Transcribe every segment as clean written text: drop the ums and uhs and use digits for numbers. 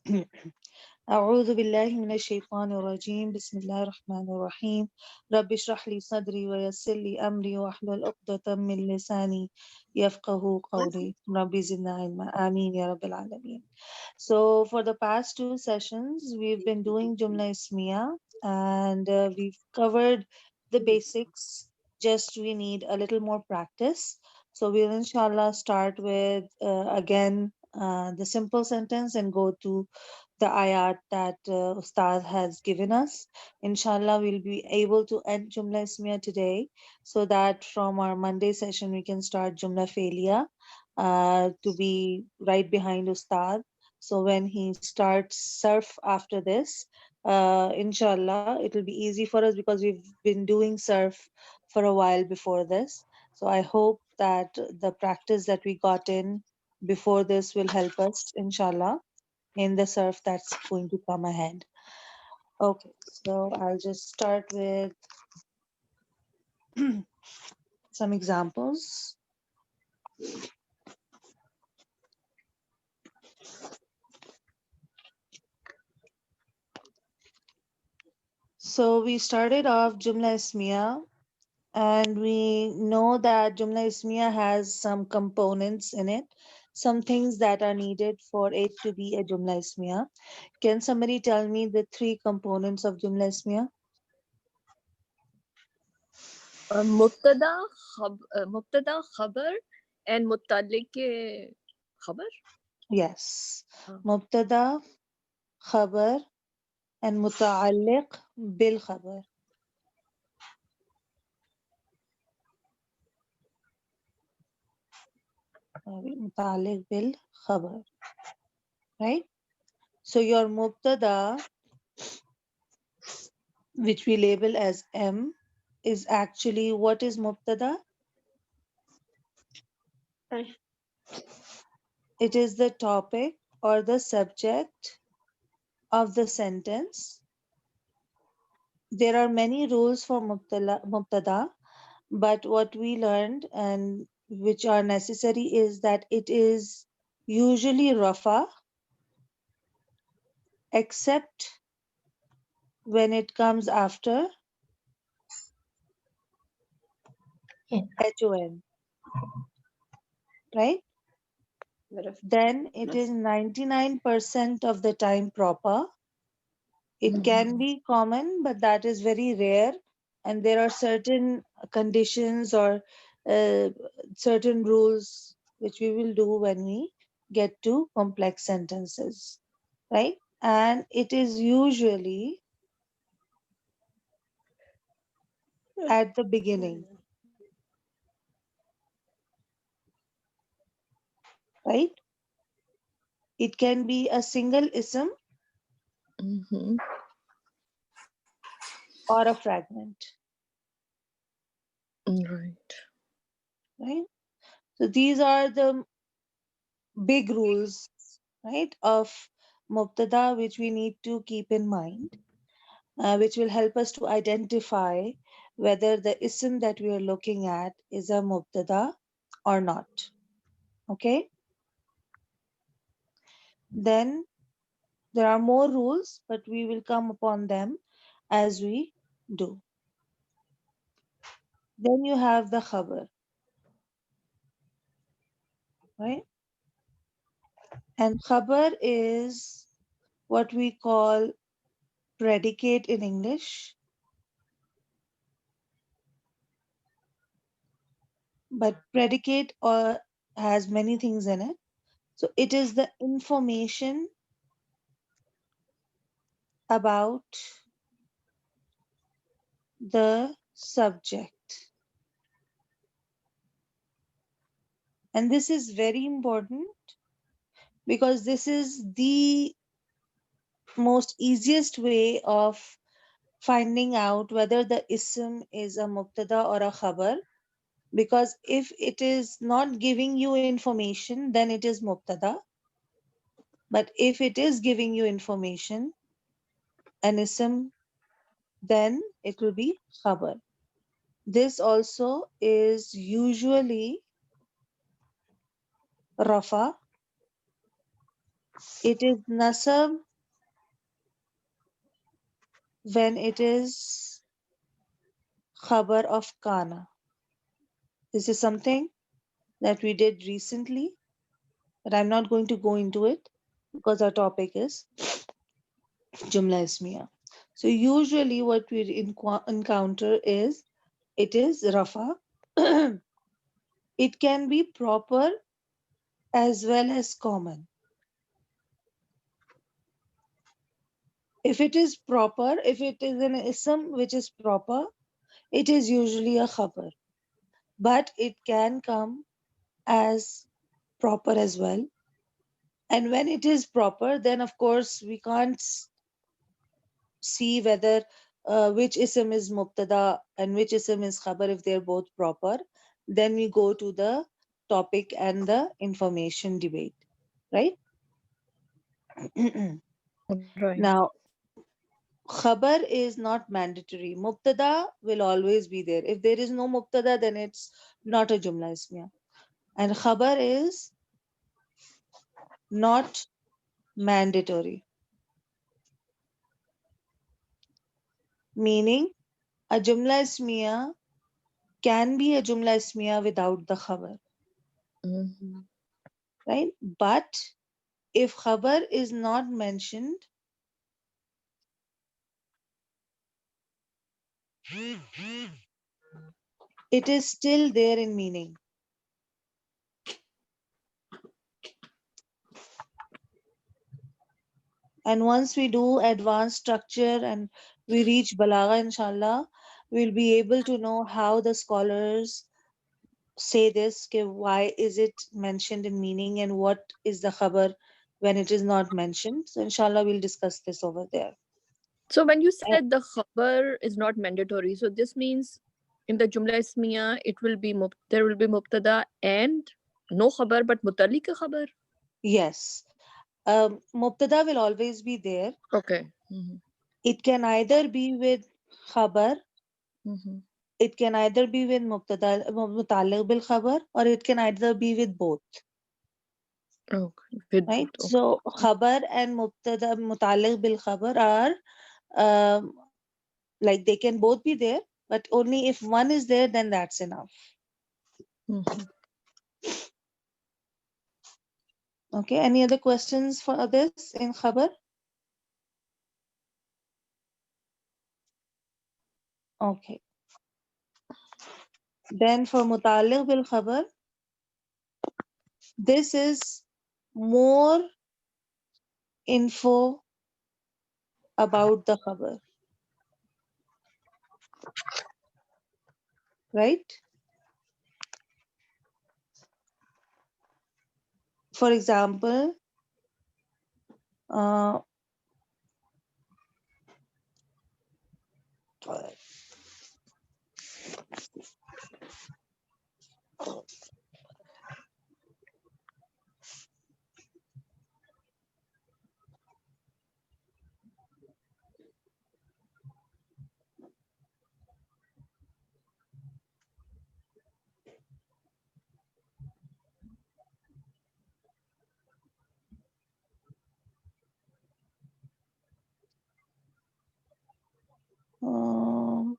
أعوذ بالله من الشيطان الرجيم بسم الله الرحمن الرحيم رب اشرح لي صدري ويسر لي أمري واحلل عقدة من لساني يفقه قولي رب زدنا علما آمين يا رب العالمين. So for the past two sessions we've been doing Jumla Ismiya and we've covered the basics. Just we need a little more practice. So we'll inshallah start with again the simple sentence and go to the ayat that Ustad has given us. Inshallah, we'll be able to end Jumla Ismiya today so that from our Monday session we can start Jumla Failure to be right behind Ustad. So when he starts surf after this, inshallah, it will be easy for us because we've been doing surf for a while before this. So I hope that the practice that we got in before this will help us, inshallah, in the surf that's going to come ahead. Okay, so I'll just start with some examples. So we started off Jumla Ismiya, and we know that Jumla Ismiya has some components in it, some things that are needed for it to be a Jumla Ismiya. Can somebody tell me the three components of Jumla Ismiya? مبتدا خبر and متعلق خبر. Yes. Mubtada, khabar, and muta'alliq bil khabar. متعلق بالخبر, right? So your mubtada, which we label as M, is actually, what is mubtada? It is the topic or the subject of the sentence. There are many rules for mubtada, but what we learned and which are necessary is that it is usually rafa, except when it comes after HON, right? Then it is 99% of the time proper. It can be common, but that is very rare. And there are certain conditions or uh, certain rules which we will do when we get to complex sentences, right? And it is usually at the beginning, right? It can be a single ism or a fragment, Right. right? So these are the big rules, right, of mubtada, which we need to keep in mind, which will help us to identify whether the ism that we are looking at is a mubtada or not. Okay, then there are more rules, but we will come upon them as we do. Then you have the khabar, right? And khabar is what we call predicate in English, but predicate has many things in it. So it is the information about the subject. And this is very important because this is the most easiest way of finding out whether the ism is a mubtada or a khabar. Because if it is not giving you information, then it is mubtada. But if it is giving you information, an ism, then it will be khabar. This also is usually rafa, It is nasab when it is khabar of kana. This is something that we did recently, but I'm not going to go into it because our topic is Jumla Ismiya. So usually what we encounter is it is Rafa. It can be proper as well as common. If it is proper, if it is an ism which is proper, it is usually a khabar. But it can come as proper as well. And when it is proper, then of course we can't see whether which ism is mubtada and which ism is khabar if they're both proper. Then we go to the topic and the information debate, right? Right. Now, khabar is not mandatory. Mubtada will always be there. If there is no mubtada, then it's not a jumla ismiya. And khabar is not mandatory, meaning a jumla ismiya can be a jumla ismiya without the khabar, Mhm. right? But if khabar is not mentioned, it is still there in meaning. And once we do advanced structure and we reach balagha, inshallah, we'll be able to know how the scholars say this, कि why is it mentioned in meaning and what is the khabar when it is not mentioned. So inshallah, we'll discuss this over there. So when you Eh, said the khabar is not mandatory, so this means in the Jumla Ismiya it will be there will be mubtada and no khabar but mutalik khabar. Yes, mubtada will always be there. Okay. Mm-hmm. It can either be with khabar, Mm-hmm. it can either be with mubtada mutaliq bil khabar, or it can either be with both, Okay. With right? both. Okay. So khabar and mubtada mutaliq bil khabar are um, like they can both be there, but only if one is there, then that's enough. Mm-hmm. Okay, any other questions for this in khabar? Okay, then for mutaliq bil khabar, this is more info about the khabar, right? For example, uh, um,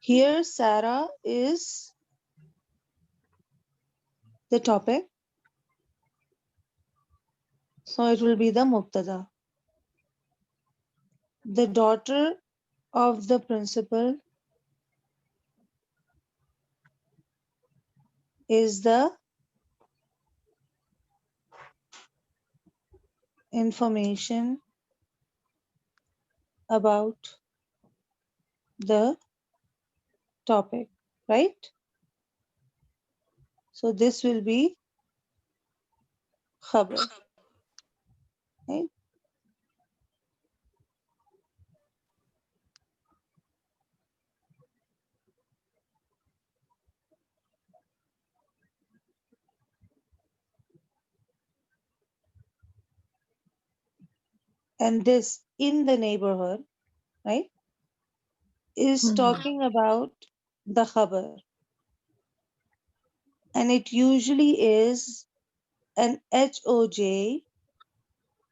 here Sarah is the topic, so it will be the mubtada. The daughter of the principal is the information about the topic, right? So this will be khabar, right? And this in the neighborhood, right, is Mm-hmm. talking about the khabar. and it usually is an HOJ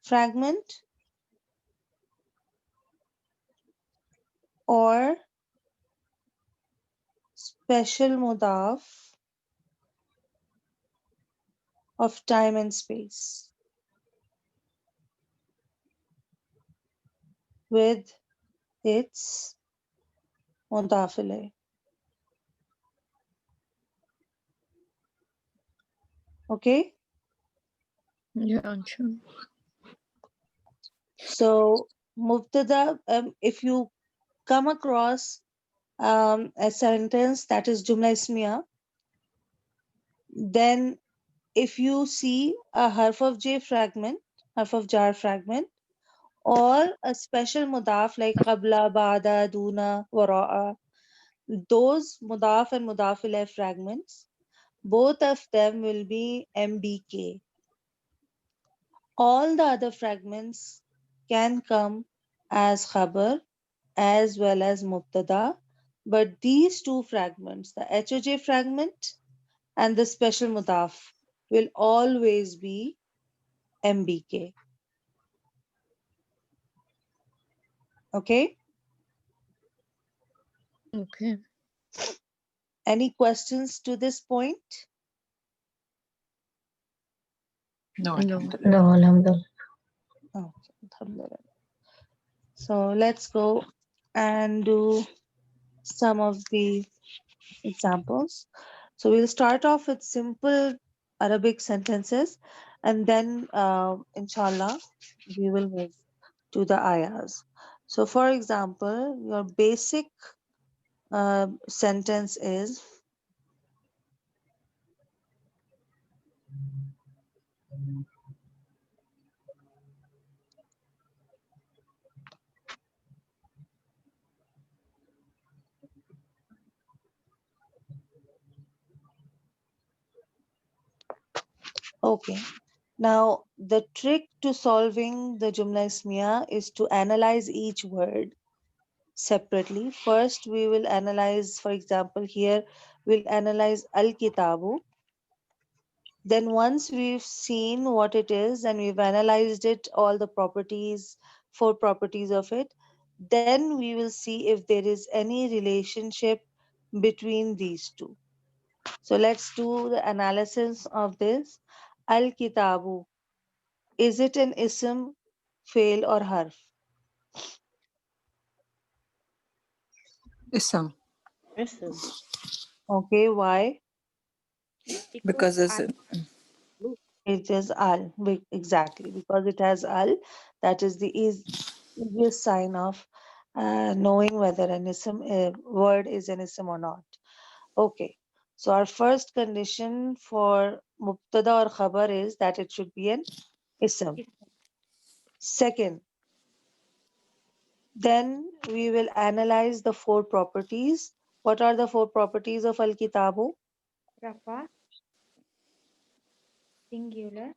fragment or special mudaf of time and space with its mudaf ilayh. Okay, Yeah, sure. so mubtada, if you come across a sentence that is Jumla Ismiya, then if you see a harf of J fragment, harf of jar fragment, or a special mudaf like qabla, ba'da, duna, wara'a, those mudaf and mudaf ilayh fragments, both of them will be MBK. All the other fragments can come as khabar as well as mubtada, but these two fragments, the HOJ fragment and the special mudaf, will always be MBK. Okay? Okay. Any questions to this point? No, No. alhamdulillah. No, alhamdulillah. Okay, alhamdulillah. So let's go and do some of the examples. So we'll start off with simple Arabic sentences, and then inshallah we will move to the ayahs. So for example, your basic sentence is okay. Now the trick to solving the Jumla Ismiya is to analyze each word separately. First, we will analyze, for example, here we'll analyze Al Kitabu. Then, once we've seen what it is and we've analyzed it, all the properties, four properties of it, then we will see if there is any relationship between these two. So, let's do the analysis of this. Al Kitabu. Is it an ism, fail, or harf? Ism. Listen, Okay, why? Because it's It is al, exactly, because it has al. That is the easiest sign of knowing whether an ism word is an ism or not. Okay, so our first condition for mubtada or khabar is that it should be an ism. Second, then we will analyze the four properties. What are the four properties of al kitabu? Rafa, singular,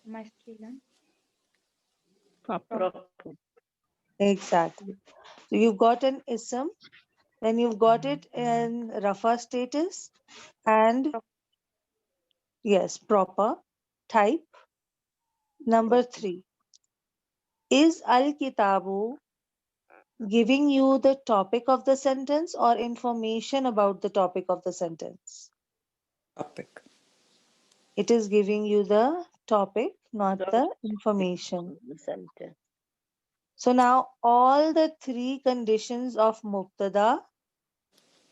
masculine, Proper. proper. Exactly. So you've got an ism, then you've got it in rafa status, and yes, proper type. Number Proper. three, is Al Kitabu giving you the topic of the sentence or information about the topic of the sentence? topic. It is giving you the topic, not The the information. sentence. So now all the three conditions of Mubtada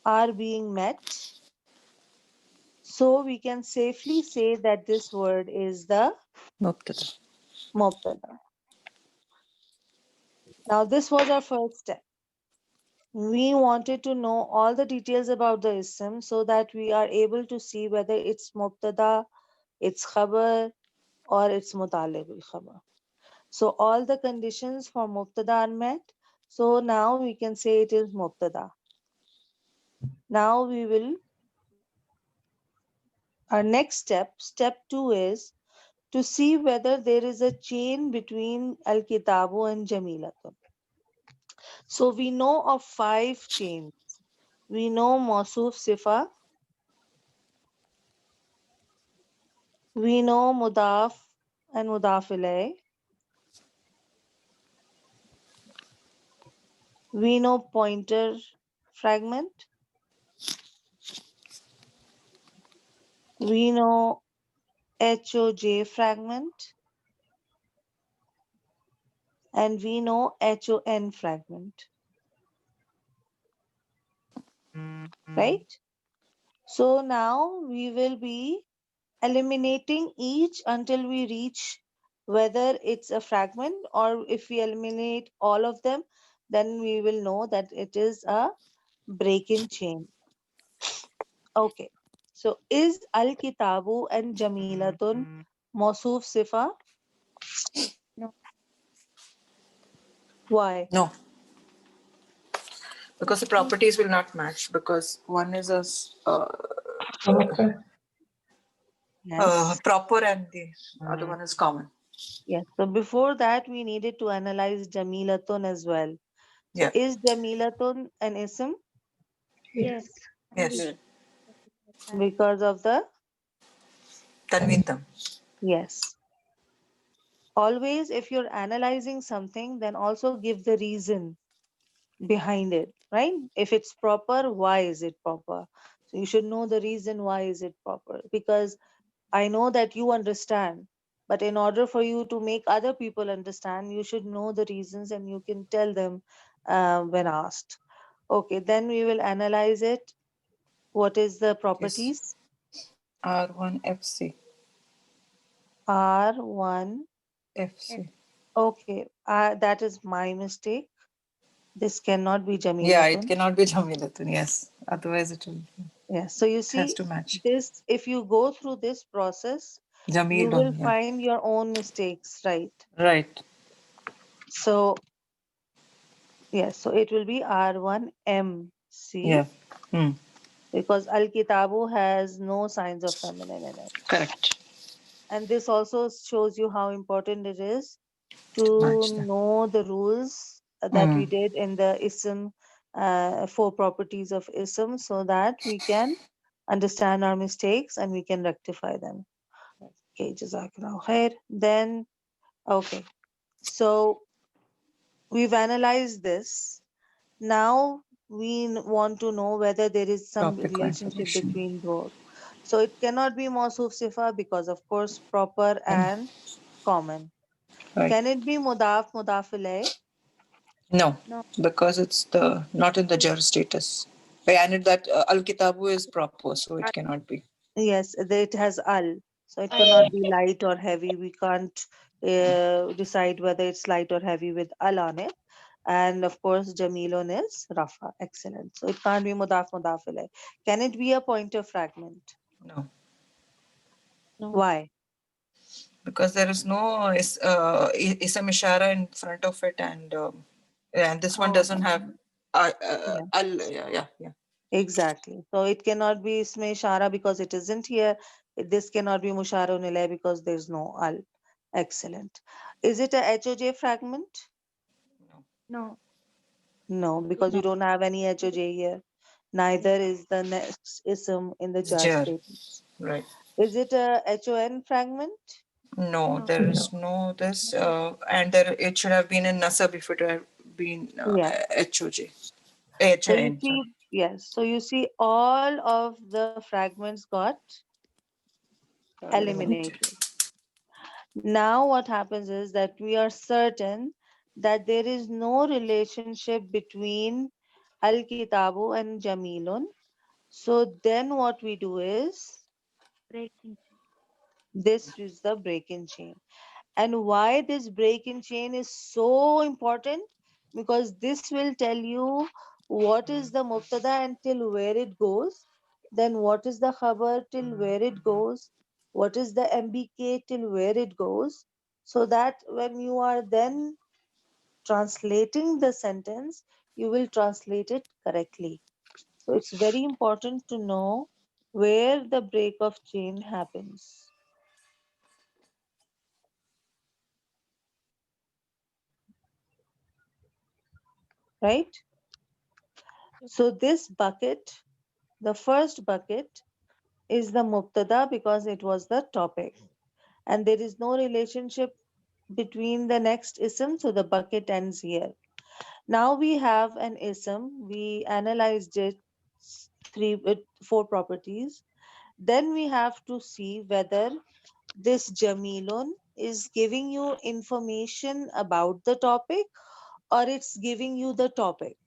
are being met. So we can safely say that this word is the مبتدأ. Mubtada. Now this was our first step. We wanted to know all the details about the ism so that we are able to see whether it's mubtada, it's khabar, or it's mutalib bil khabar. So all the conditions for mubtada are met. So now we can say it is mubtada. Now we will, our next step, step two is to see whether there is a chain between Al Kitabu and Jamilatun. So we know of five chains. We know Mausuf Sifa, We know mudaf and mudaf ilay. We know pointer fragment. We know HOJ fragment. And we know HON fragment. Right? So now we will be eliminating each until we reach whether it's a fragment, or if we eliminate all of them, then we will know that it is a break-in chain. Okay. So is al-kitabu and jamilatun mawsuf sifa? No. Why? No, because the properties will not match because one is Yes. proper and the other one is common. Yes. So before that, we needed to analyze jamilatun as well. So Yeah. is jamilatun an ism Yes. Yes. Yes. because of the Tanvintam. yes. Always, if you're analyzing something, then also give the reason behind it, right? If it's proper, why is it proper? So you should know the reason why is it proper. Because I know that you understand, but in order for you to make other people understand, you should know the reasons and you can tell them when asked. Okay, then we will analyze it. What is the Yes. properties? R1FC. R1. FC. Okay, that is my mistake. This cannot be Yeah, it Jamilatun. cannot be Jamilatun. Yes. Otherwise, Yes. So you it has see, to match. this, if you go through this process, you will Jamilun. Yeah. find your own mistakes, right? Right. So, yes, so it will be R1MC Yeah. Hmm. because Al Kitabu has no signs of feminine in it. Correct. And this also shows you how important it is To to match them. know the rules that Hmm. we did in the ism, four properties of ism, so that we can understand our mistakes and we can rectify them. Okay, jazakallah khair. Then, okay, so we've analyzed this. Now we want to know whether there is some Topic relationship confirmation. between both. So it cannot be Mausuf Sifa because, of course, proper And and common. right. Can it be Mudaf, Mudaf ilayh? No, No. because it's the not in the jar status. And that Al Kitabu is proper, so it cannot be. Yes, it has al, so it I cannot be light or heavy. We can't decide whether it's light or heavy with al on it. And of course, Jamilun is Rafa. Excellent. So it can't be Mudaf Mudaf ilayh. Can it be a pointer fragment? No, no. Why? because there is no isam ishara in front of it, and this one Oh, doesn't have yeah, al. Yeah, yeah, yeah. exactly. So it cannot be Isme Ishara because it isn't here. This cannot be Musharun ilayh because there's no al. Excellent. Is it a HOJ fragment? No, No. No, because you No. don't have any HOJ here. Neither is the next ism in the it's jar jar, statements. right? Is it a HON fragment? No, No. there is no this, and there it should have been in nasab if it had been Yeah. HOJ, So you HIN, see, sorry. yes. So you see, all of the fragments got Eliminated. eliminated. Now what happens is that we are certain that there is no relationship between Al Kitabu and Jamilun. So then what we do is Breaking. this is the break-in chain. And why this break-in chain is so important? Because this will tell you what is the mubtada until where it goes, then what is the khabar till where it goes, what is the mbk till where it goes, so that when you are then translating the sentence, you will translate it correctly. So it's very important to know where the break of chain happens, right? So this bucket, the first bucket, is the mubtada because it was the topic. and there is no relationship between the next ism, so the bucket ends here. Now we have an ism, we analyzed it four properties. Then we have to see whether this Jamilun is giving you information about the topic or it's giving you the topic.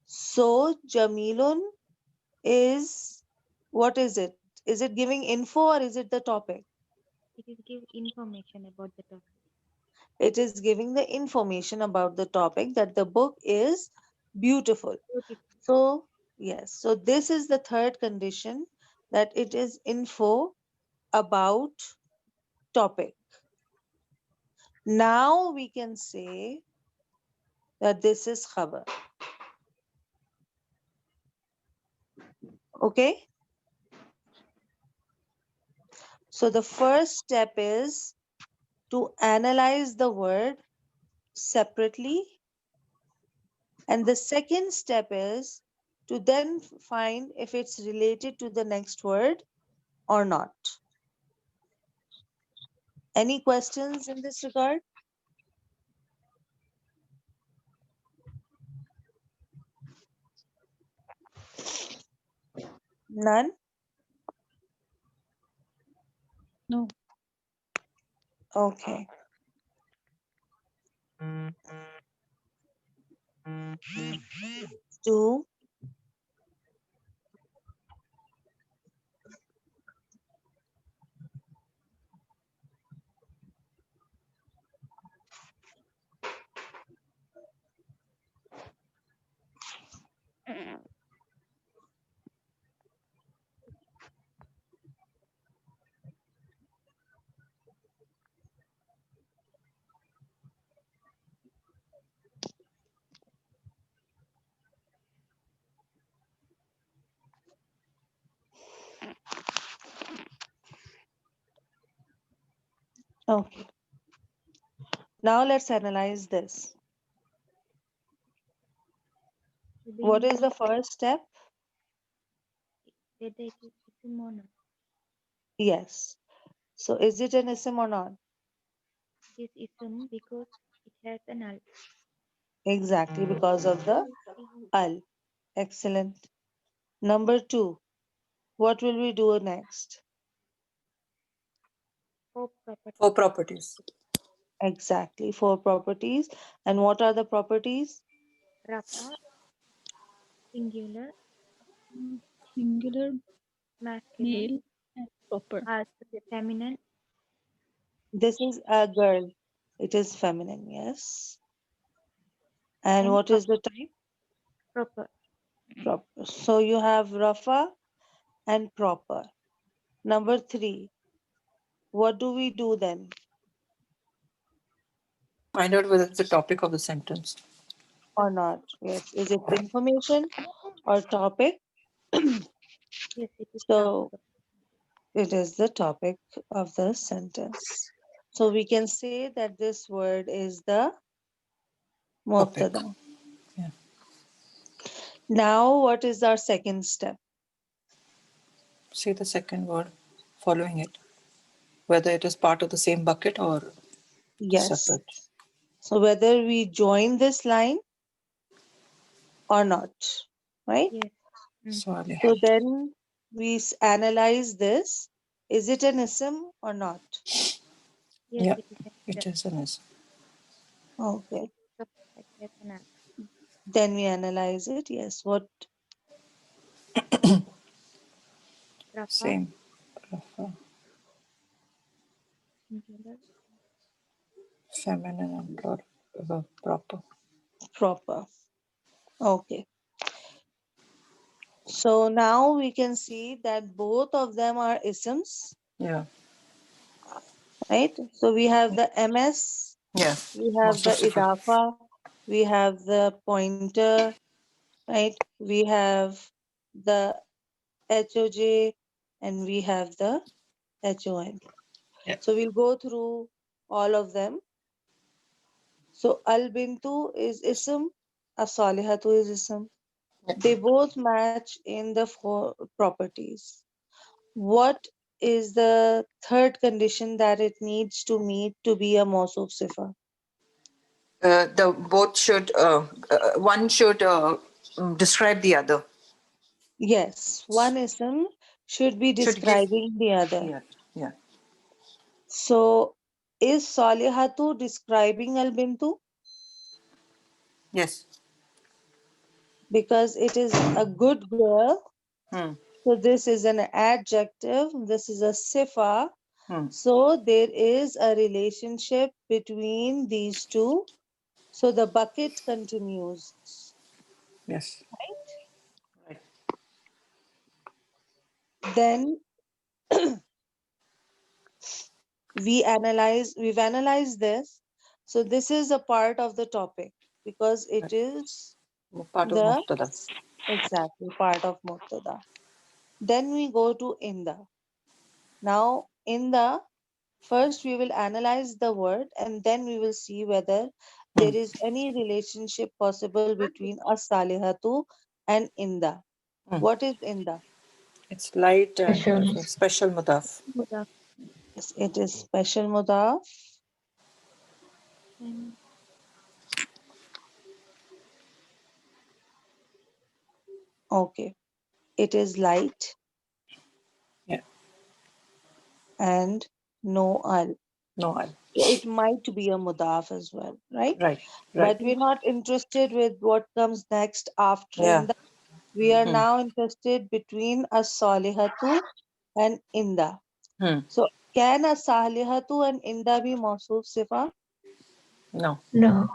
So Jamilun is, what is it? Is it giving info or is it the topic? It is give information about the topic. It is giving the information about the topic that the book is beautiful. Beautiful. So, yes, so this is the third condition, that it is info about topic. Now we can say that this is khabar. Okay. So the first step is to analyze the word separately. And the second step is to then find if it's related to the next word or not. Any questions in this regard? None? No. Okay. Do okay. Now let's analyze this. The What beginning is the of first step? whether it is ism or not. Yes. So is it an ism or not? It is ism because it has an al. Exactly, because of the al. Excellent. Number two, what will we do next? Four property. Four properties. Exactly, four properties. And what are the properties? Rafa, singular, Singular, masculine, male, and proper. as feminine, This is a girl. It is feminine, yes. And and what is the type? proper. Proper. So you have rafa and proper. Number three, what do we do then Find out whether it's the topic of the sentence. or not? Yes, is it information or topic? Yes, it is So topic. it is the topic of the sentence. So we can say that this word is the Topic. mubtada. Yeah. Now, what is our second step? Say the second word following it, whether it is part of the same bucket or Yes. separate. So whether we join this line or not, right? Yes. Salih. So then we analyze this. Is it an ism or not? Yes, Yeah, it is it is an is. Okay. it has an al. Then we analyze it. Yes. What? Rafa, Same. Rafa, singular, feminine and or proper. Proper. Okay. So now we can see that both of them are isms, Yeah. right? So we have the MS, Yeah. we have Most the of the idafa, we have the pointer, right? We have the HOJ, and we have the HON. Yeah. So we'll go through all of them. So Al Bintu is ism, As-Salihatu is ism. Yeah. They both match in the four properties. What is the third condition that it needs to meet to be a mawsuf sifa? The both should one should describe the other. Yes, one ism should be Should give. describing the other. Yeah. Yeah. So, is Salihatu describing Al Bintu? Yes. Because it is a good girl. Hmm. So, this is an adjective, this is a sifa. Hmm. So, there is a relationship between these two. So, the bucket continues. Yes. Right? Right. Then we've analyzed this. So, this is a part of the topic because it is Part of the Mubtada. exactly part of Mubtada. Then we go to Inda. Now, Inda, first we will analyze the word and then we will see whether there is any relationship possible between as-salihatu and Inda. Hmm. What is Inda? It's light and Special. special mudaf. Mudaf. Yes, it is special mudaf. And Okay. It is light Yeah. and no al. No, I. So it might be a mudaf as well, right? Right. Right. But we're not interested with what comes next after Yeah. Inda. We are Hmm. now interested between as-salihatu and Inda. Hmm. So can as-salihatu and Inda be mawsuf sifa? No, no.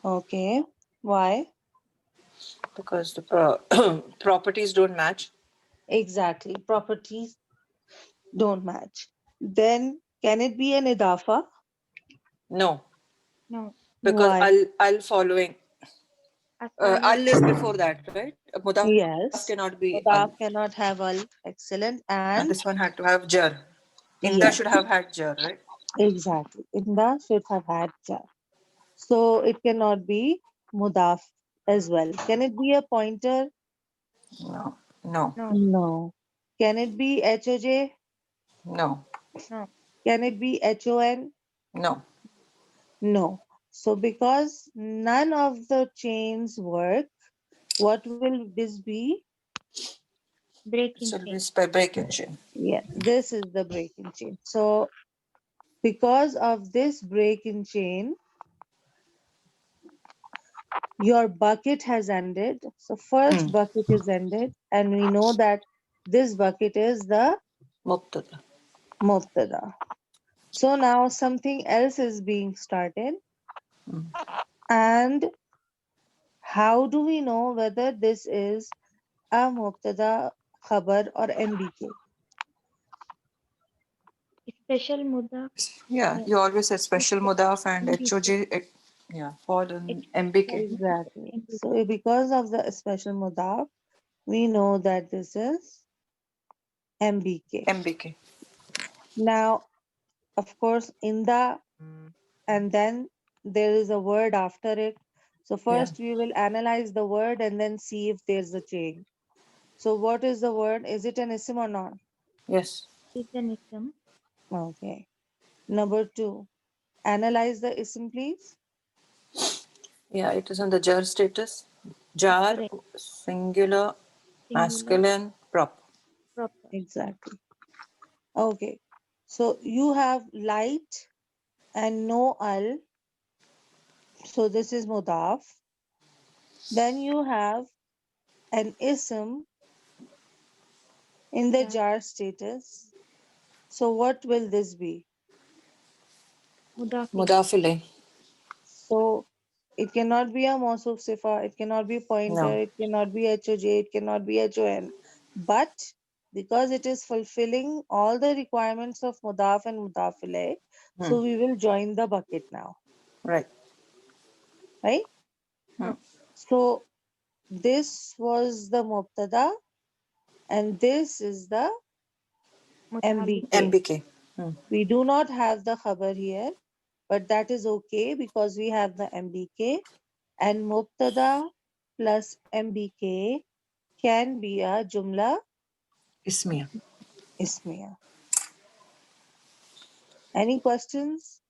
Okay. Why? because the properties don't match. Exactly. Properties don't match. Then can it be an idafa? No, No. because Why? al following Asalih. al is before that, right? Mudaf cannot be Yes. al. Mudaf cannot have al. Excellent. And this And one had to have jar. Inda should yes, have had jar, right? exactly. Inda should have had jar. So it cannot be mudaf as well. Can it be a pointer? No, no, No. No. Can it be HOJ? no, No. Can it be HON? no. No. So because none of the chains work, what will this be? It Breaking should be chain. break and chain. Yes, this is the break in chain. So because of this break in chain, your bucket has ended. So first Hmm. bucket is ended, and we know that this bucket is the Mubtada. mubtada. So now something else is being started. Hmm. And how do we know whether this is a mubtada, khabar, or MBK? Special mudaf. Yeah, No. you always said special mudaf and MBK. HOJ. Yeah, fall in H. MBK. Exactly. MBK. So because of the special mudaf, we know that this is MBK. MBK. Now, of course, in the and then there is a word after it. So Yeah. first we will analyze the word and then see if there's a change. So what is the word? Is it an ism or not? Yes. Is an ism. Okay. Number two, analyze the ism, please. Yeah, it is on the jar status. Jar, Correct. singular, Singular. masculine, prop. Proper. Exactly. Okay. So you have light and no al. So this is mudaf. Then you have an ism in the Yeah. jar status. So what will this be? Mudafile. Mudafile. So it cannot be a Mausuf Sifa, it cannot be pointer, No. it cannot be HOJ, it cannot be HON. But because it is fulfilling all the requirements of Mudaf and Mudafile, Hmm. so we will join the bucket now, Right. right? Hmm. So this was the Mubtada and this is the Mutabi. MBK. MBK. Hmm. We do not have the Khabar here, but that is okay because we have the MBK. And Mubtada plus MBK can be a Jumla Ismiya. Ismiya. Any questions?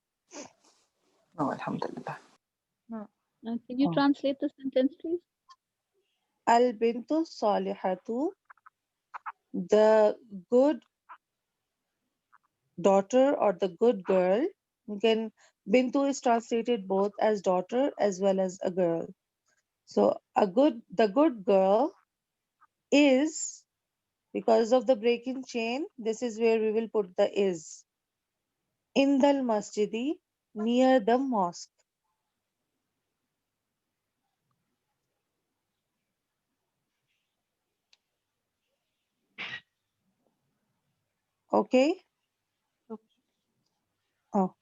No, alhamdulillah. No. Can you Oh. translate the sentence, please? Al bintu salihatu, the good daughter or the good girl. Again, bintu is translated both as daughter as well as a girl. So the good girl is, because of the breaking chain, this is where we will put the is. In the masjidi, near the mosque. Okay? Okay. Oh.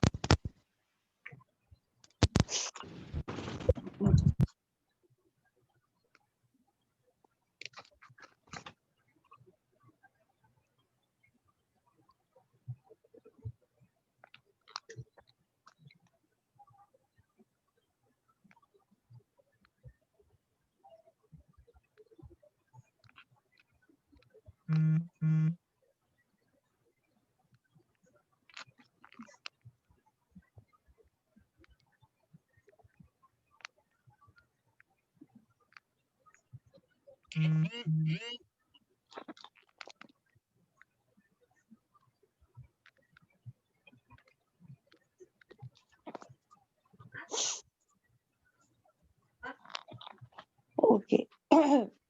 Okay.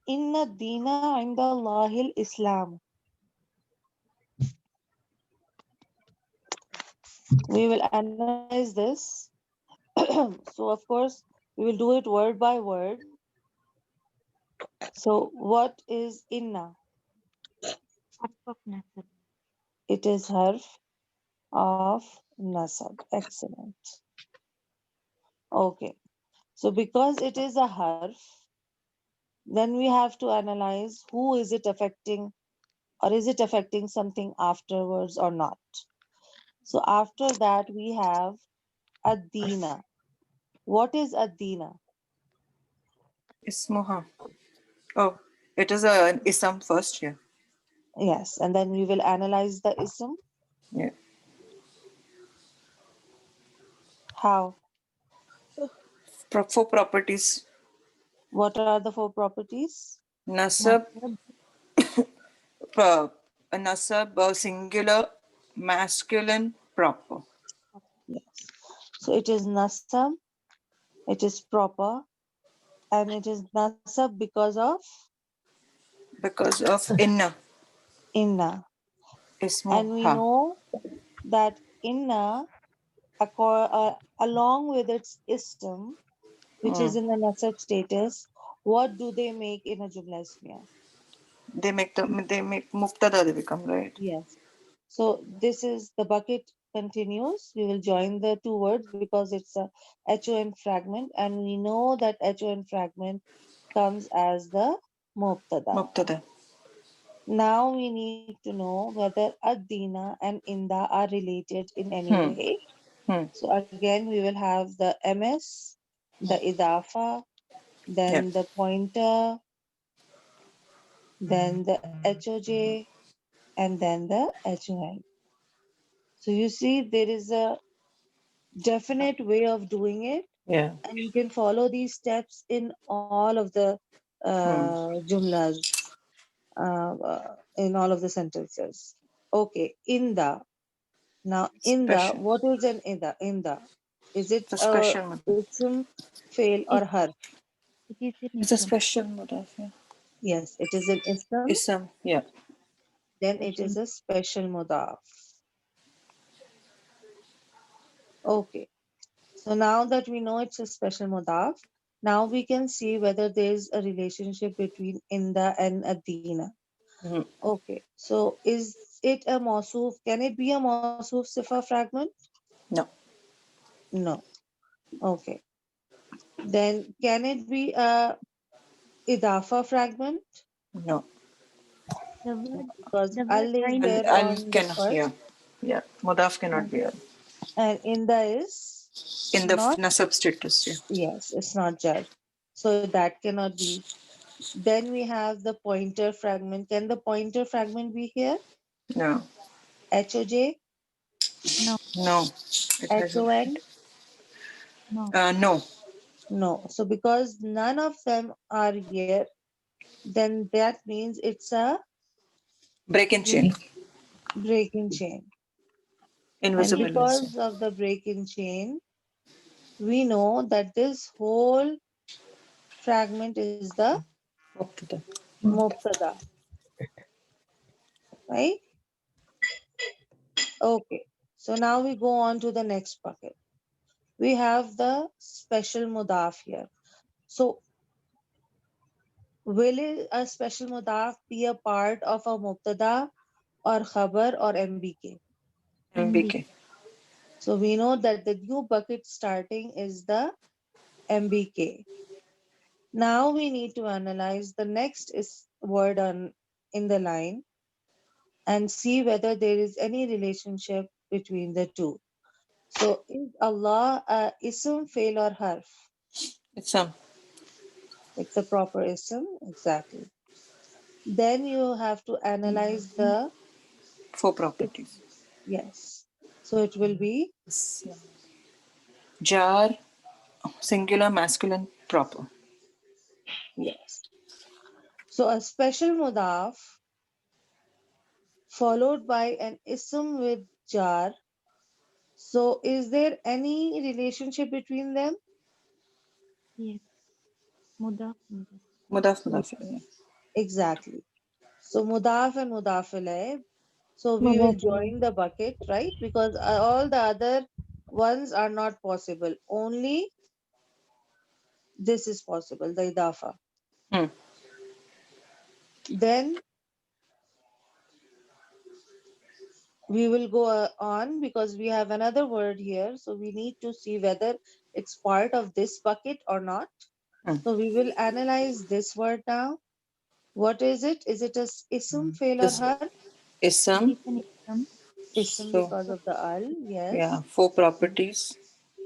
Inna dina inda Allahil Islam. We will analyze this. So, of course, we will do it word by word. So, what is inna? Harf of nasab. It is harf of nasab. Excellent. Okay. So, because it is a harf, then we have to analyze who is it affecting, or is it affecting something afterwards or not. So, after that, we have ad-dina. What is ad-dina? Ismuha. Oh, it is a ism first, yeah. Yes, and then we will analyze the ism. Yeah. How? Four properties. What are the four properties? Nasab, Nasab. nasab, singular, masculine, proper. Yes. So it is nasab, it is proper, and it is nasab because of Because of inna. inna. And we Ismuha. know that inna, along with its ism, which is Mm. in the nasab status, what do they make in a jumla ismiya? They make muftada, they become, right? Yes. So this is the bucket continues. We will join the two words because it's a HON fragment, and we know that HON fragment comes as the mubtada. Mubtada. Now we need to know whether ad-dina and inda are related in any Hmm. way. Hmm. So again, we will have the ms, the idafa, Yeah. then the pointer, then the hoj, and then the HON. So you see, there is a definite way of doing it, Yeah. and you can follow these steps in all of the Hmm. jumlas, in all of the sentences. Okay, inda. Now, inda, Special. what is an inda? Inda, is it It's a a special mudaf. ism, fail, or Is harf? it is an It's a ism. special mudaf, yeah. Yes, it is an ism. Ism, yeah. Then it Special. is a special mudaf. Okay. So now that we know it's a special mudaf, now we can see whether there's a relationship between inda and adina. Hmm. Okay, so is it a mawsuf? Can it be a mawsuf sifa fragment? No. No. Okay. Then can it be a idafa fragment? No. The word Because the word al is ain. there Al on the can, yeah. first, Yeah. Mudaf cannot and be al. inda is In the not. nasab status, yeah. Yes, it's not jar. So that cannot be. Then we have the pointer fragment. Can the pointer fragment be here? No. HOJ, No, No. It has a. HON? no. No. No. So because none of them are here, then that means it's a Break in Break. chain. breaking chain. And Invisible is because of the breaking chain, we know that this whole fragment is the up to the. mubtada, right? Okay. So now we go on to the next bucket. We have the special mudaf here. So will a special mudaf be a part of a mubtada or khabar or MBK? MB. MBK. So we know that the new bucket starting is the MBK. Now we need to analyze the next is word on in the line and see whether there is any relationship between the two. So is Allah a ism, fail or harf? It's some. It's a proper ism, exactly. Then you have to analyze the 4 is- properties. yes. So it will be Jar, singular, masculine, proper. yes. So a special mudaf followed by an ism with jar. So is there any relationship between them? Yes. Mudaf. Mudaf. Mudaf, M- mudaf. Yeah. Exactly. So mudaf and mudaf ilayh. So we will Mudaf. join the bucket, right? Because all the other ones are not possible. Only this is possible, the idafa. Hmm. Then we will go on because we have another word here. So we need to see whether it's part of this bucket or not. Hmm. So we will analyze this word now. What is it? Is it a ism, fail or This har? is It some. is an ism. Ism So, because of the al. yeah, Yes. 4 properties.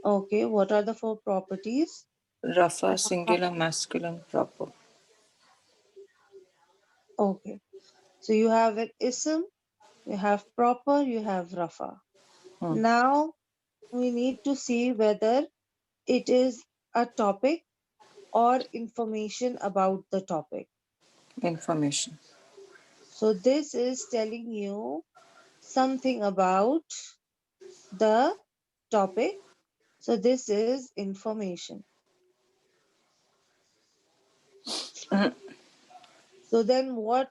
Okay. What are the four properties? Rafa, Rafa. singular, masculine, proper. Okay. So you have an ism, you have proper, you have rafa. Hmm. Now we need to see whether it is a topic or information about the topic. Information. So this is telling you something about the topic. So this is information. Mhm. So then what?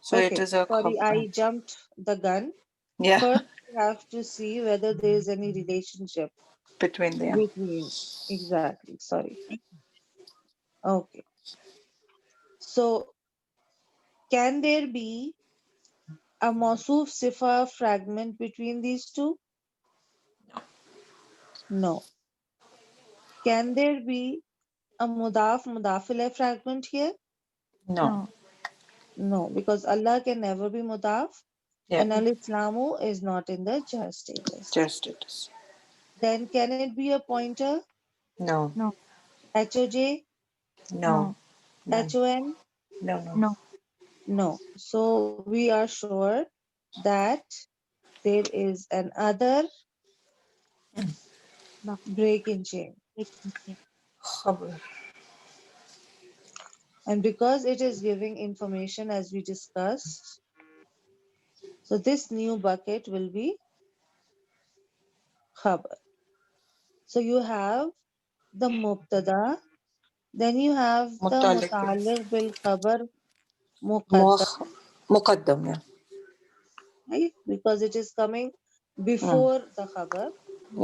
So it Okay, is a sorry, khabar. I jumped the gun. Yeah, First, we have to see whether there is any relationship between them. between. Exactly, sorry. Okay. So can there be a Mawsuf Sifa fragment between these two? No. Can there be a Mudaf Mudafile fragment here? No. No. No, because Allah can never be Mudaf Yeah, and Al Islamu is not in the jar status. just it is. Then can it be a pointer? No, No. HOJ? no, No. none. HON? No, no. No. No. So we are sure that there is an other Buff. break in chain. Vacancy. Khabar. And because it is giving information as we discussed, so this new bucket will be khabar. So you have the mubtada, then you have the Mutalik. muta'alliq bil khabar muqaddam, Muakh- Muqaddam, yeah. right? Because it is coming Mm. before the khabar.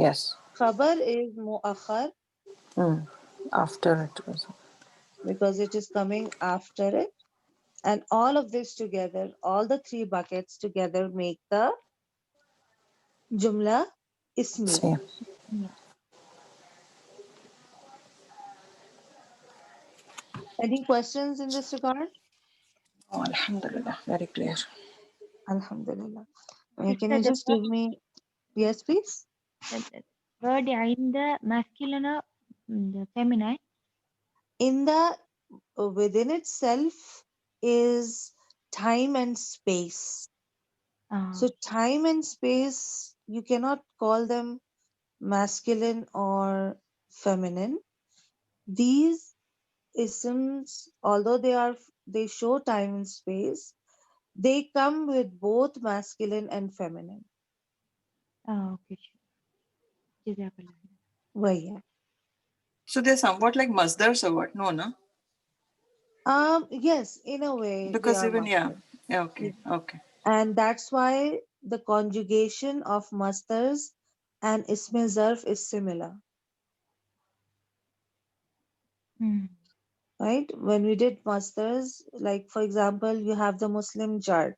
Yes. Khabar is mu'akhar Mm. After it was. because it is coming after it. And all of this together, all the three buckets together make the Jumla Ismiya. Yeah. Yeah. Any questions in this regard? Oh, Alhamdulillah. Very clear. Alhamdulillah. Can Sister, you the just give me, yes, please? word عند masculine, the feminine. In the within itself is time and space. Ah, So time and space, you cannot call them masculine or feminine. These isms, although they show time and space, they come with both masculine and feminine. okay, sure. Jazakallah. वही है. So they're somewhat like masdars or what? No, no. Yes, in a way they Because are even yeah, masculine. yeah, okay, okay. And that's why the conjugation of masters and isme zarf is similar, Hmm. right? When we did masters, like for example, you have the Muslim chart.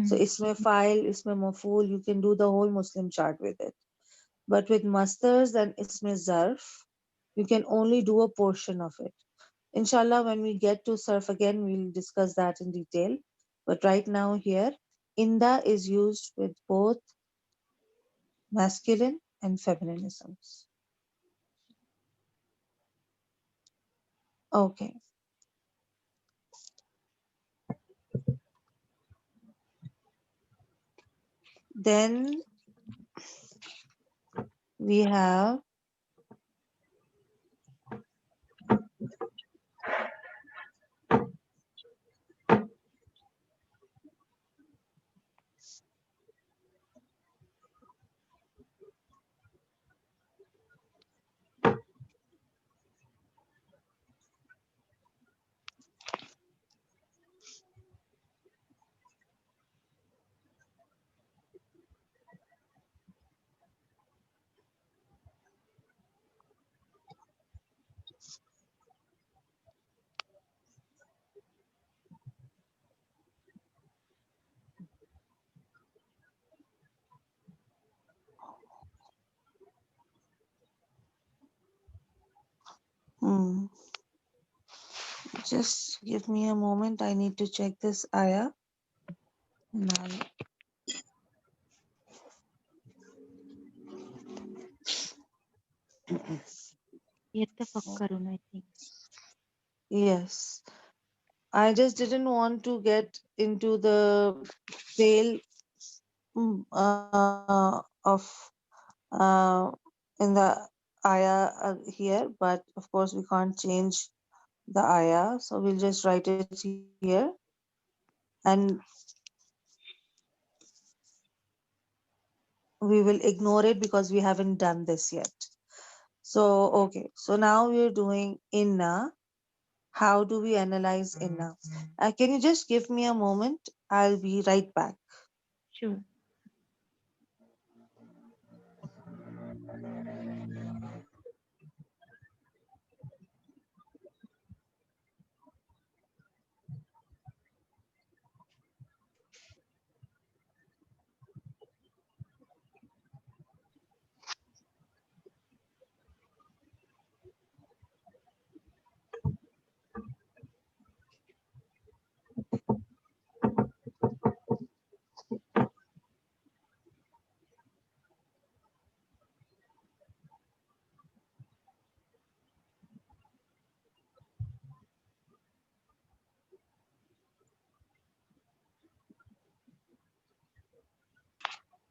So Hmm. isme file, isme maful, you can do the whole Muslim chart with it. But with masters and isme zarf, you can only do a portion of it. Inshallah, when we get to surf again, we'll discuss that in detail. But right now here, inda is used with both masculine and feminisms. Okay. Then we have hmm, just give me a moment. I need to check this ayah. Now, Yatafakkarun, I think. yes, I just didn't want to get into the veil of in the ayah here, but of course we can't change the ayah, so we'll just write it here and we will ignore it because we haven't done this yet. So, okay, so now we're doing inna. How do we analyze inna? Can you just give me a moment? I'll be right back. Sure.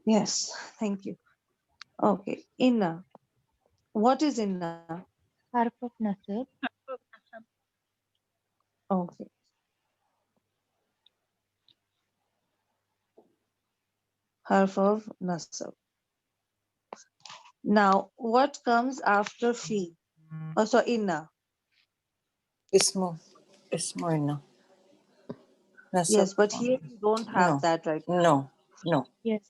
Yes, thank you. Okay, inna. What is inna? Harf of nasab. Okay, harf of nasab. Now, what comes after fi? Oh, so inna. Ismo, ismo inna. Nasab. Yes, but here we don't have No, that right now. no, no. Yes,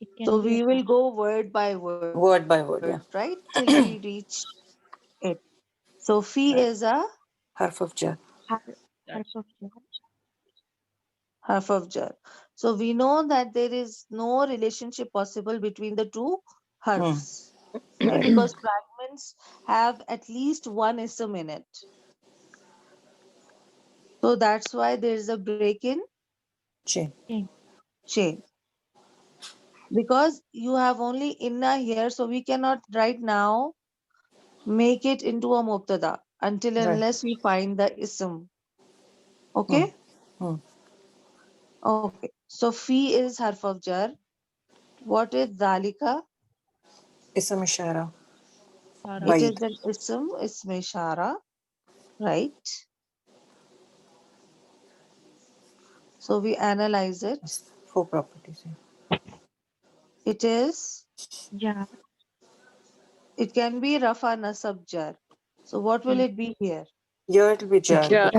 it So can be we a will go word by word, Word right? by word, Till yeah. we reach it. So fi is a Harf of jar. har- harf of jar. harf of jar. So we know that there is no relationship possible between the two Hmm. harfs, right? Because fragments have at least one ism in it. So that's why there is a break in Chain. Chain. chain. Because you have only inna here, so we cannot right now make it into a mubtada until Right. unless we find the ism. Hmm. Okay? Hmm. Okay. So fi is harf of jar. What is dhalika? Ism ishara. It is Baid. an ism ishara, right? So we analyze it. Yes. Four properties. Yeah. It is, Jar. it can be rafa nasab jar. So what will Yes. it be here? Here it will be jar Yeah.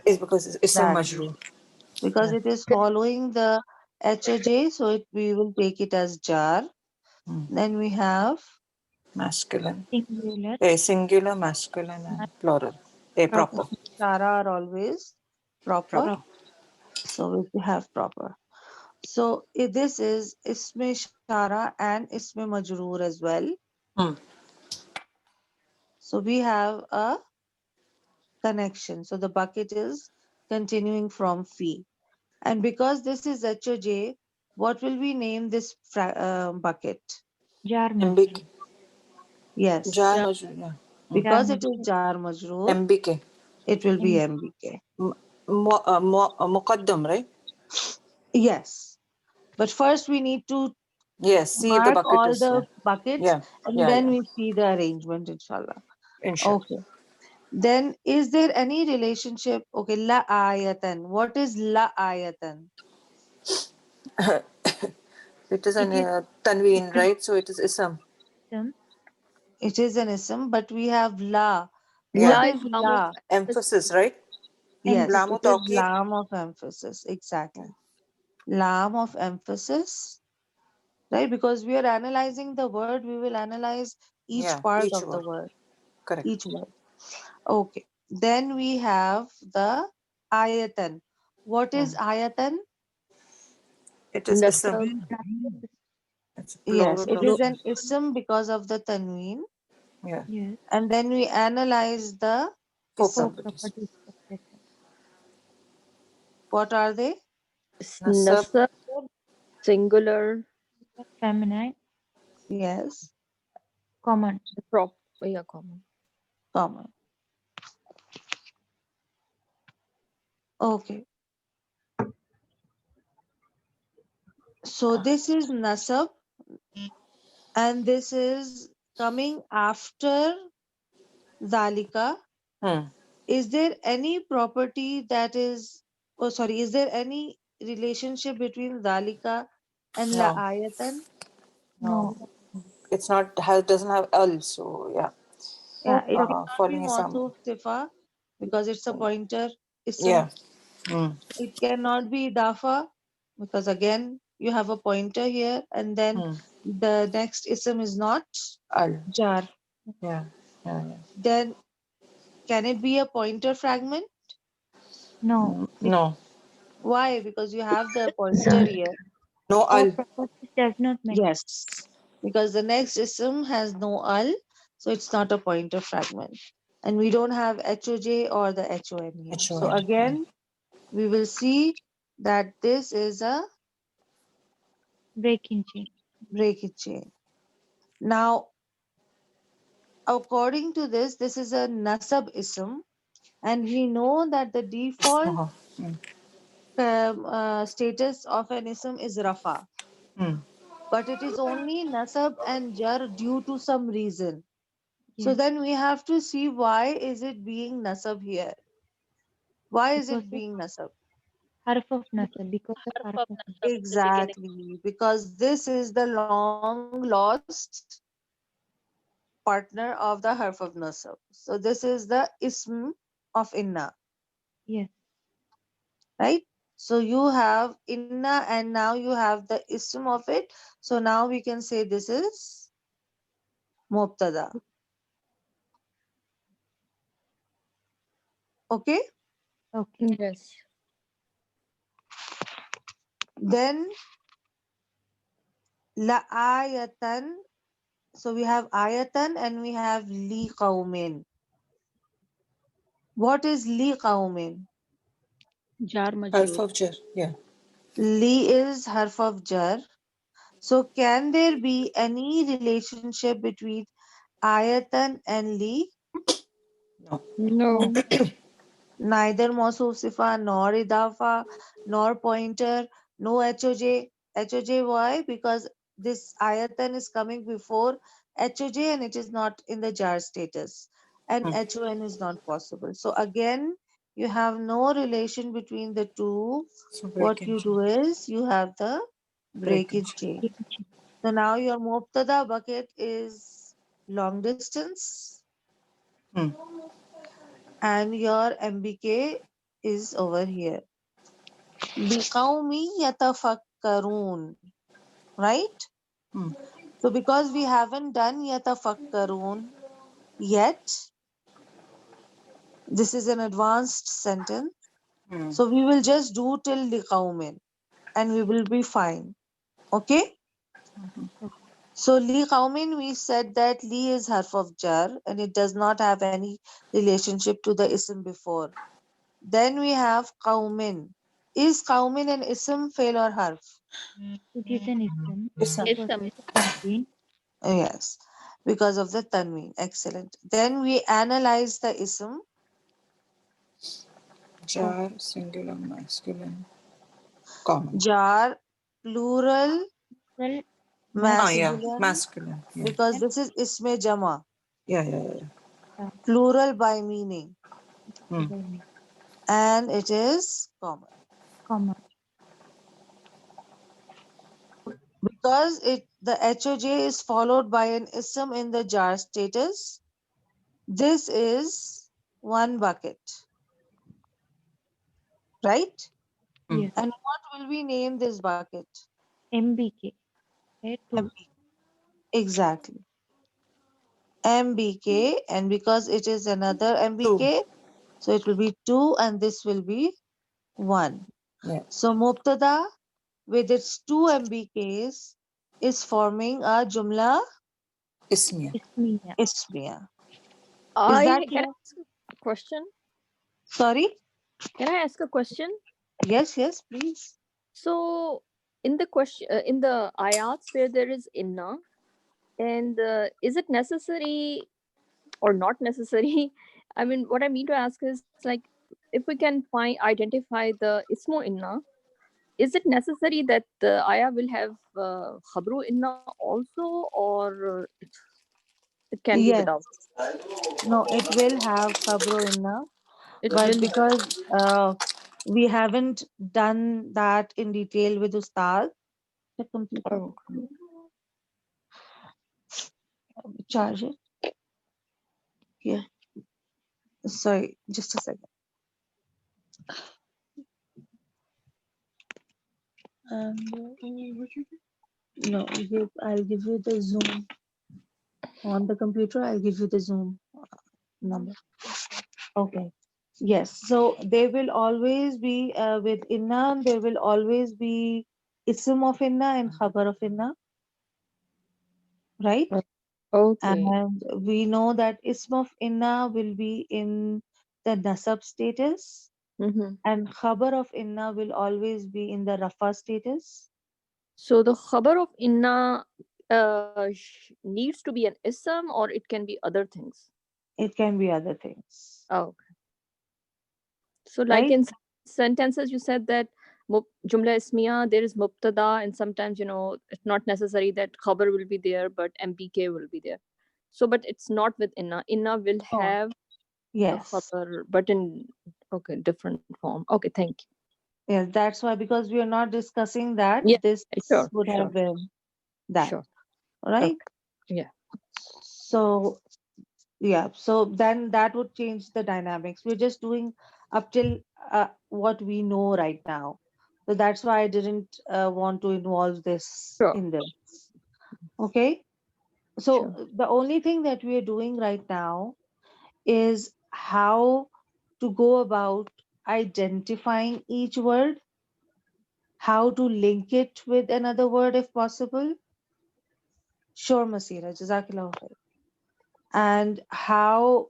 because it's ism Exactly. majroor. Because Yeah. it is following the HJ, so we will take it as jar. Hmm. Then we have Masculine. Singular. A singular, masculine, and plural. A Proper. proper. shara are always proper. Proper. So we have proper. So this is isme shara and isme majroor as well. Hmm. So we have a connection. So the bucket is continuing from fi. And because this is HOJ, what will we name this bucket? Jar MBK. majroor. Jar Yes. Yeah. majroor. Yeah. Hmm. Jar Because it is majroor. jar majroor, MBK. it will be M. MBK. Muqaddam, right? Yes. But first we need to Yes. See if the mark bucket all is. Yeah. the buckets Yeah. and Yeah. then Yeah. we see the arrangement, inshallah. Inshallah. Okay. Then is there any relationship? Okay, la ayatan. What is la ayatan? It is It an is tanween, right? So it is ism. some It is an ism, but we have la. Yeah. What La is is lam of la? Emphasis, right? Yes, emphasis. Lamu it is tawkid. lam of emphasis. Exactly. Lam of emphasis, right? Because we are analyzing the word, we will analyze each Yeah. part Each of the word. word, Correct. each word. Okay. Then we have the ayatan. What is Hmm. ayatan? It is ism. nasab. It's a Yes, plural it of. is an ism because of the tanween. Yeah. Yes. And then we analyze the Four Four ism. properties. properties of person. What are they? Nasab. Nasab, singular, Feminine. Yes, Common. prop. Yeah, common. common. Okay. So this is nasab, and this is coming after Zalika. Hmm. Is there any property that is, oh, sorry, is there any relationship between Zalika and La No. Ayatan? No. No. It's not. Has doesn't have al. So yeah. Four Yeah, it cannot be Following ism. Mausuf Sifa because it's a pointer ism. Yeah. Hmm. It cannot be Idafa because again you have a pointer here, and then Hmm. the next ism is not Al. jar. Yeah. Yeah. Yeah. Then can it be a pointer fragment? No. No. Why? Because you have the pointer here. No Four al. properties does not match. Yes, because the next ism has no al, so it's not a pointer fragment. And we don't have HOJ or the HON here. So H-O-N. Yeah. again, we will see that this is a Breaking chain. breakage chain. Now, according to this is a nasab ism, and we know that the default Uh-huh. Hmm. status of an ism is rafa, Hmm. but it is only nasab and jar due to some reason. So Yes. then we have to see why is it being nasab here? Why is Because it of being nasab? harf of nasab. Because of Harf harf of of nasab. nasab in the beginning. Exactly, because this is the long lost partner of the harf of nasab. So this is the ism of inna, Yes. right? So you have inna and now you have the ism of it. So now we can say this is mubtada. Okay? Okay. Yes. Then la ayatan. So we have ayatan and we have li qaumin. What is li qaumin? Jar Alpha majroor. of jar. Yeah. Li is harf of jar. So can there be any relationship between ayatan and li? No. No. No. Neither Mausuf Sifa, nor Idafa, nor pointer, no HOJ. HOJ, why? Because this ayatan is coming before HOJ and it is not in the jar status. And Hmm. HON is not possible. So again, you have no relation between the two. So What break in you chain. do is you have the Break in breakage chain. chain. So now your Mubtada bucket is long distance Hmm. and your MBK is over here. بِقَوْمٍ يَتَفَكَّرُونَ. Right? Hmm. So because we haven't done يَتَفَكَّرُونَ yet, this is an advanced sentence. Hmm. So we will just do till لِقَوْمٍ and we will be fine. Okay? So لِقَوْمٍ, we said that li is harf of jar and it does not have any relationship to the ism before. Then we have qawmin. Is qawmin an ism, fail or harf? It is an ism Ism. because Ism. of the tanween. Yes, because of the tanween. Excellent. Then we analyze the ism. Jar, singular, masculine, common. Jar, plural, Well, Ah, yeah, masculine, masculine. Yeah, because this is isme jama, yeah, yeah, yeah. plural by meaning, Hmm. by me, and it is common. comma. Because the HOJ is followed by an ism in the jar status, this is one bucket, right? Hmm. Yes, And what will we name this bucket? MBK. Right? Two. MBK. Exactly. MBK, and because it is another Two. MBK, so it will be 2 and this will be 1. Yeah. So Mubtada with its 2 MBKs is forming a Jumla Ismiya. Ismiya. Ismiya. Is that I can I clear? ask a question? Sorry? Can I ask a question? Yes, yes, please. So in the question, in the ayats where there is inna, and is it necessary or not necessary? I mean, what I mean to ask is like, if we can identify the ismo inna, is it necessary that the ayah will have khabru inna also, or it can be Yes. without? No, it will have Khabro Inna, It but will. because we haven't done that in detail with Ustad, the computer. Oh, Charge it. Here. Sorry, just a second. And no, I'll give you the Zoom on the computer. I'll give you the Zoom number. Okay. Yes. So there will always be with Inna. There will always be Ism of Inna and Khabar of Inna, right? okay. And we know that Ism of Inna will be in the Nasab status, Mm-hmm. and Khabar of Inna will always be in the Rafa status. So the khabar of inna needs to be an ism, or it can be other things. It can be other things, Oh, okay. So like right? in sentences, you said that jumla ismiya there is mubtada, and sometimes it's not necessary that khabar will be there, but mpk will be there. So, but it's not with inna. Inna will Oh, have the yes. khabar, but in okay different form. Okay, thank you. Yes, that's why, because we are not discussing that, Yeah, this sure, would have sure, been that, sure. right? Okay, yeah, So, yeah, so then that would change the dynamics. We're just doing up till what we know right now. So that's why I didn't want to involve this sure, in this. Okay? So sure. the only thing that we are doing right now is how to go about identifying each word, how to link it with another word if possible. Sure, Masira, Jazakallah khair. And how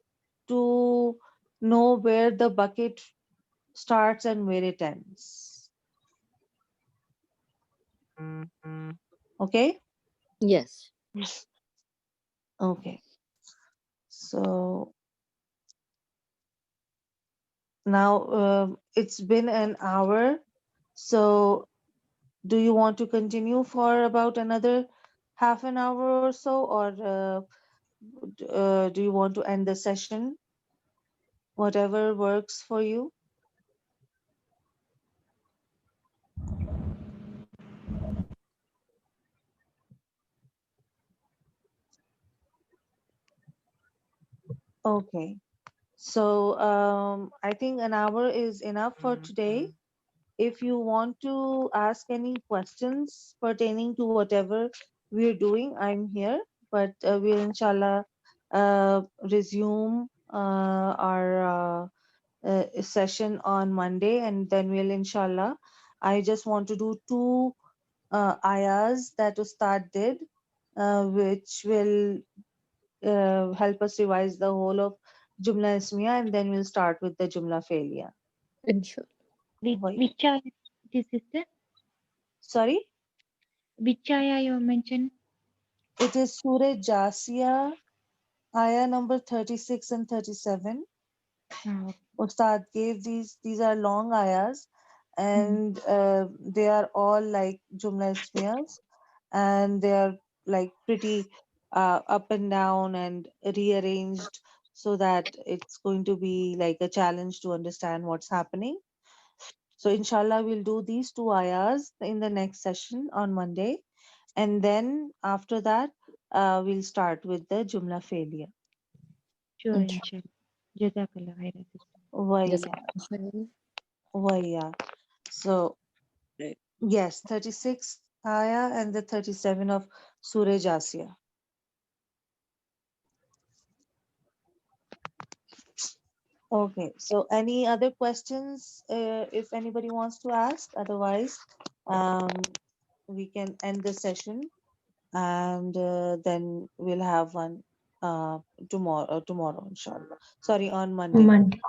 to know where the bucket starts and where it ends. Okay? Yes. Okay. So Now, it's been an hour, so do you want to continue for about another half an hour or so, or do you want to end the session? Whatever works for you. Okay. So I think an hour is enough for today. If you want to ask any questions pertaining to whatever we're doing, I'm here. But we'll inshallah resume our session on Monday, and then we'll inshallah. I just want to do two ayahs that Ustad did, which will help us revise the whole of Jumla Ismiya, and then we'll start with the Jumla Failure. Inshallah. Why? Which ayah it is, sister? Sorry? Which ayah you mentioned? It is Surah Jasiya, ayah number 36 and 37. Ah, okay. Ustad gave these are long ayahs, Mm. and they are all like Jumla Ismiyas, and they are like pretty up and down and rearranged so that it's going to be like a challenge to understand what's happening. So inshallah we'll do these two ayahs in the next session on Monday, and then after that we'll start with the Jumla Failure. Sure, Inshallah. inshallah. Jazakallah khairan, sister. Waya, Jazakallah khairan. waya. So yes, 36th ayah and the 37 of Surah Jasiya. Okay, so any other questions if anybody wants to ask? Otherwise, um, we can end the session, and then we'll have one tomorrow, inshallah. Sorry, on Monday. Monday.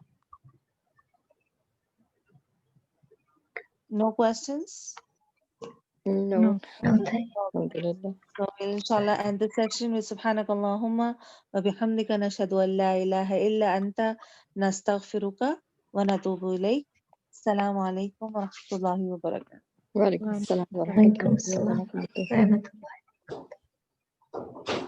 No questions? No. No. Okay. Alhamdulillah. So we'll inshallah end the session with Subhanak Allahumma wa bihamdika nashhadu an la ilaha illa anta nastaghfiruka wa natubu ilayk. Assalamu alaikum wa rahmatullahi wa barakatuh. Wa alaikum Wa assalam wa alaikum Alaikum rahmatullahi wa assalam. barakatuh. Rahmatullah.